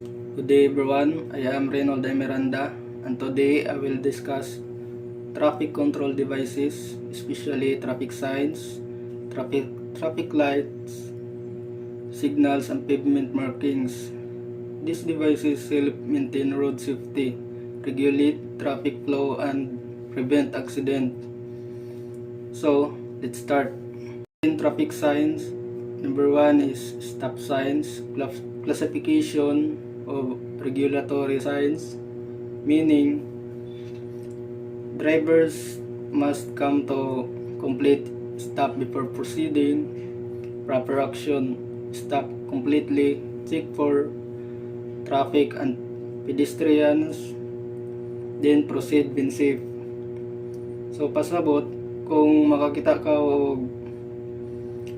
Good day everyone, I am Reynold Miranda and today I will discuss traffic control devices, especially traffic signs, traffic lights, signals and pavement markings. These devices help maintain road safety, regulate traffic flow and prevent accident. So, let's start. In traffic signs, number 1 is stop signs, classification of regulatory signs, meaning drivers must come to complete stop before proceeding. Proper action, stop completely, check for traffic and pedestrians, then proceed when safe. So pasabot, kung makakita ka og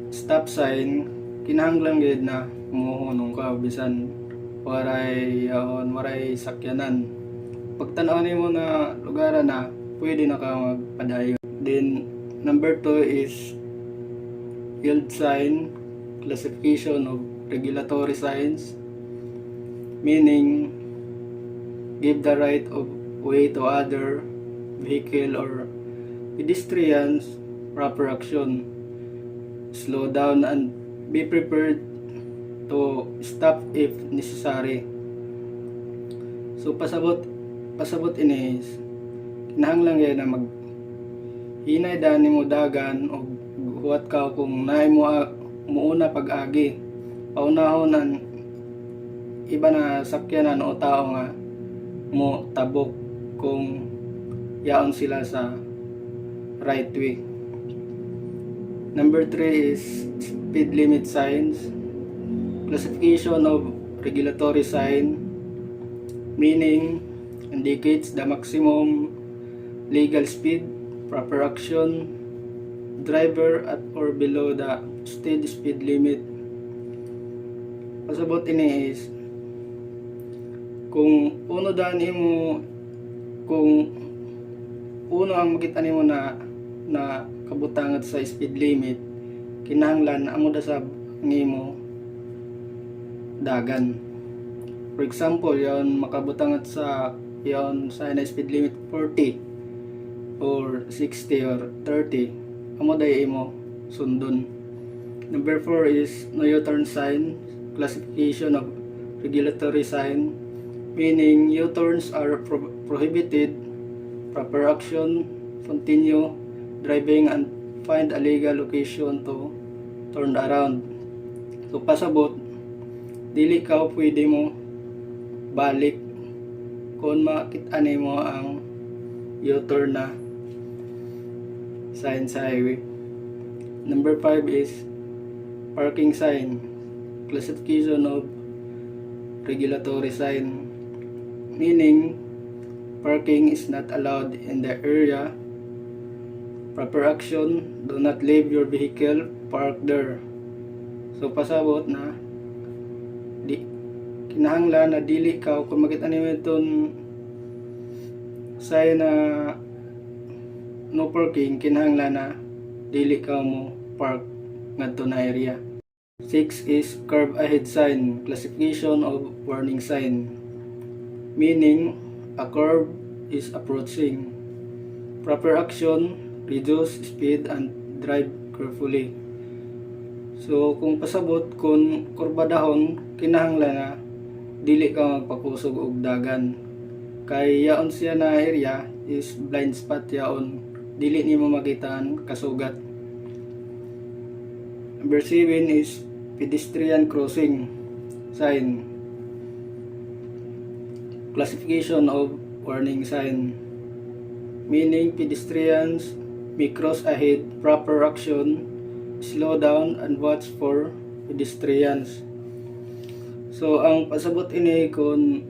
stop sign, kinahanglan gid na muhunong ka bisan waray sakyanan. Pagtan-aw nimo na lugar na pwede na ka magpadayon. Then number 2 is yield sign, classification of regulatory signs, meaning give the right of way to other vehicle or pedestrians. Proper action, slow down and be prepared to stop if necessary. So pasabot ini is kinahanglan gyud na mag hinay dani mo dagan o huwat ka kung naay mo muuna pag-agi. Paunahonan iba na sakyanan o tao nga mo tabok kung yaon sila sa right way. Number 3 is speed limit signs, classification of regulatory sign, meaning indicates the maximum legal speed. Proper action, driver at or below the stated speed limit. Pasabot ini is kung uno ang makita nimo na kabutangan sa speed limit, kinahanglan amo da sab ngimo dagan. For example, yon makabutangan sa na speed limit 40 or 60 or 30, amo day imo sundon. Number 4 is no U-turn sign, classification of regulatory sign, meaning U-turns are prohibited. Proper action, continue driving and find a legal location to turn around. So pasabot, dili ka pwede mo balik kung makita nimo ang U-turn na sign sa highway. Number 5 is parking sign, classification of regulatory sign, meaning parking is not allowed in the area. Proper action, do not leave your vehicle parked there. So pasabot na kinahanglan na dili ka kung makita nimo iton sign na no parking, kinahanglan na dili ka mo park ngadto na area. 6 is curve ahead sign, classification of warning sign, meaning a curve is approaching. Proper action, reduce speed and drive carefully. So kung pasabot kung kurbadahon, kinahanglan na dili ka magpakusog og dagan, kay yaon siya na area is blind spot yaon, dili nimo makitaan kasugat. Number 7 is pedestrian crossing sign, classification of warning sign, meaning pedestrians may cross ahead. Proper action, slow down and watch for pedestrians. So ang pasabot ini kung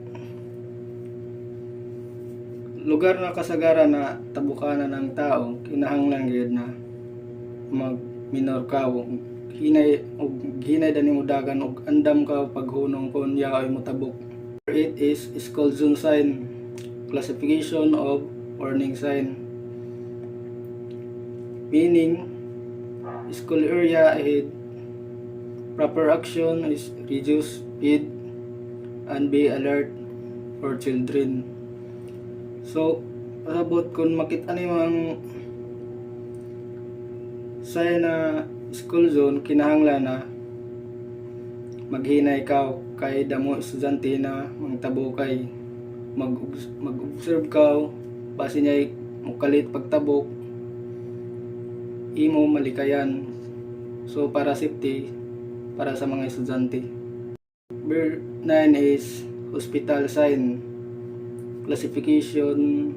lugar na kasagaran na tabukanan ng tao, kinahanglan gyud na mag-minor ka, hinay dani mo dagan og andam ka paghunong kon yaoy mo tabok. 8 is school zone sign, classification of warning sign, meaning school area ahead. Proper action is reduce speed. and be alert for children. So pasabot kung makita nimo ang sign na school zone, kinahanglan na maghinay ka kay damo estudyante na mangtabo kay mag-observe ka base niya mukalit pagtabok imo malikayan. So para safety para sa mga estudyante. Number 9 is hospital sign, classification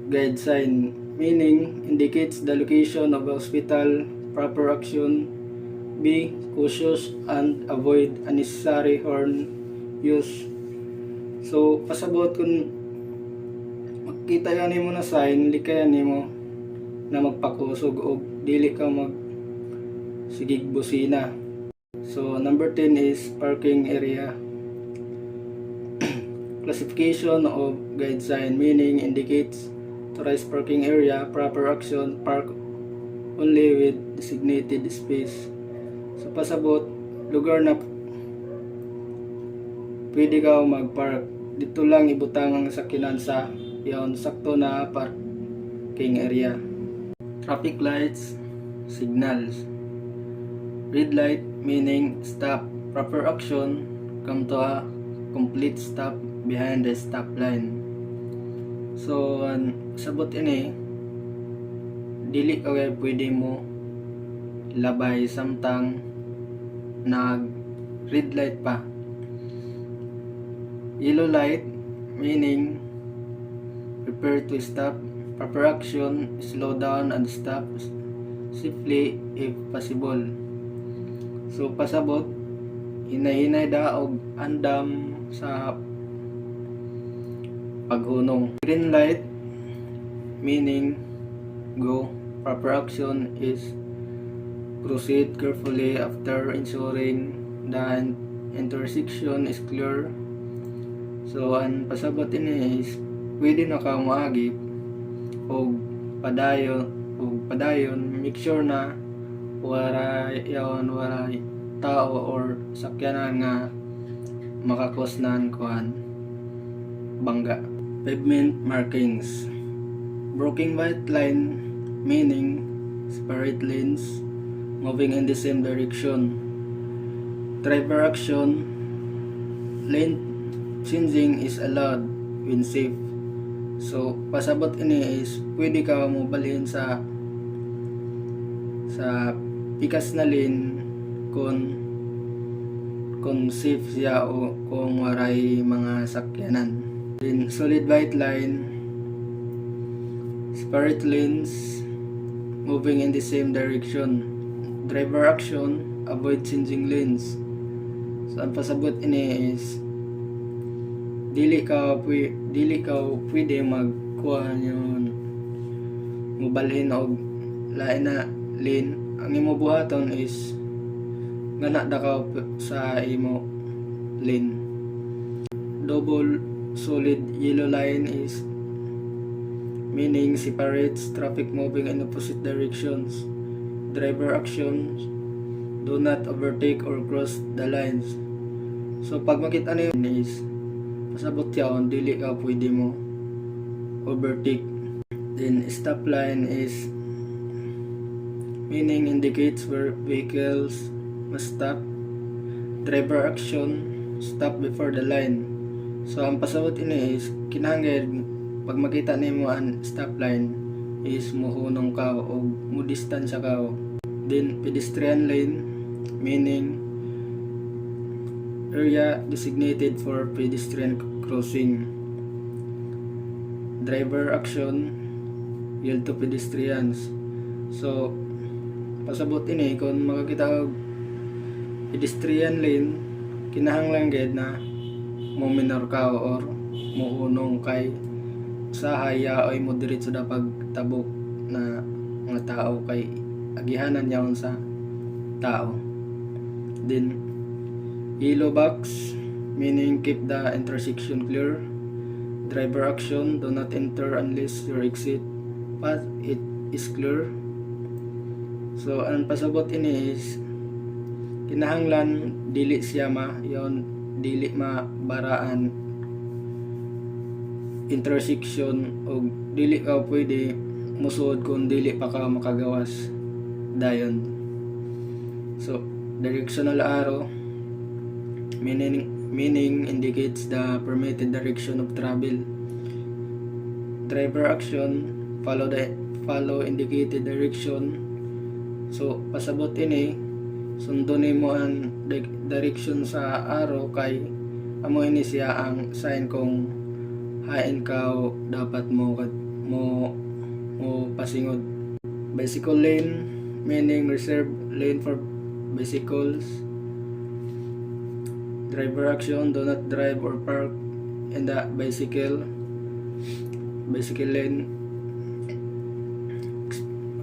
guide sign, meaning indicates the location of the hospital, proper action, be cautious and avoid unnecessary horn use. So pasabot kung makita yan nimo na sign, likayan nimo na magpakusog o dili ka mag sigig busina. So number 10 is parking area, classification of guide sign, meaning indicates authorized parking area, proper action, park only with designated space. So pasabot lugar na pwede ka magpark, dito lang ibutang ang sakyanan sa yon sakto na parking area. Traffic lights, signals. Red light meaning stop, proper action, come to a complete stop behind the stop line. So sabot ini dili ka pwede mo labay samtang nag red light pa. Yellow light meaning prepare to stop, proper action, slow down and stop safely if possible. So pasabot hinay-hinay da og andam sa paghunong. Green light meaning go, proper action is proceed carefully after ensuring the intersection is clear. So ang pasabot ini is pwede na ka moagi og padayon, make sure na waray tao or sakyanan nga makakosnan kuan bangga. Pavement markings, broken white line meaning separate lanes moving in the same direction. Driver action, lane changing is allowed when safe. So pasabot ini is pwede ka mo balhin sa pikas na lane kung safe siya o kung waray mga sakyanan. Then solid white line, separate lanes moving in the same direction. Driver action, avoid changing lanes. So ang pasabot ini is dili ka pwede magkuha yun mubalhin og lain na lane. Ang imo buhaton is ngana da ka sa imo lane. Double solid yellow line is meaning separates traffic moving in opposite directions. Driver actions, do not overtake or cross the lines. So pag makita niyo is pasabot yaon dili ka pwede mo overtake. Then stop line is meaning indicates where vehicles must stop. Driver action, stop before the line. So ang pasabot ini is kinahanglan pag makita nimo ang stop line is muhunong ka o mudistansya ka. Then pedestrian lane meaning area designated for pedestrian crossing. Driver action, yield to pedestrians. So pasabot ini kung makakita og pedestrian lane, kinahanglan gid na mo minor ka or muhunong kay sa haya oy mo diretso da pagtabok na mga tao kay agihanan yaon sa tao. Then yellow box meaning keep the intersection clear. Driver action, do not enter unless your exit path it is clear. So ang pasabot ini is kinahanglan dili siya dili mabaraan intersection o dili ka pwede musuod kung dili pa ka makagawas dayon. So directional arrow meaning indicates the permitted direction of travel. Driver action follow indicated direction. So pasabot ini sundo nimo ang direction sa arrow kay amo ini siya ang sign kung hain ka o dapat mo pasingod. Bicycle lane meaning reserved lane for bicycles. Driver action, do not drive or park in the bicycle lane.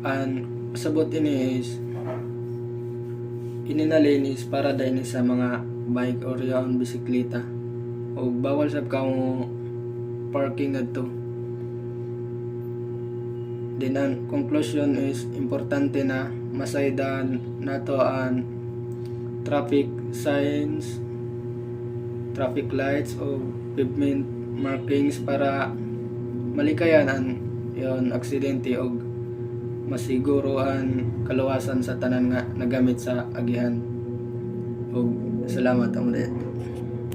And sabot ini is na lane is para din sa mga bike or yung bisikleta o bawal sab ka mo parking adto. Then ang conclusion is importante na masaydan nato ang traffic signs, traffic lights o pavement markings para malikayan ang yon aksidente o masiguro ang kaluwasan sa tanan nga nagamit sa agihan. O salamat ang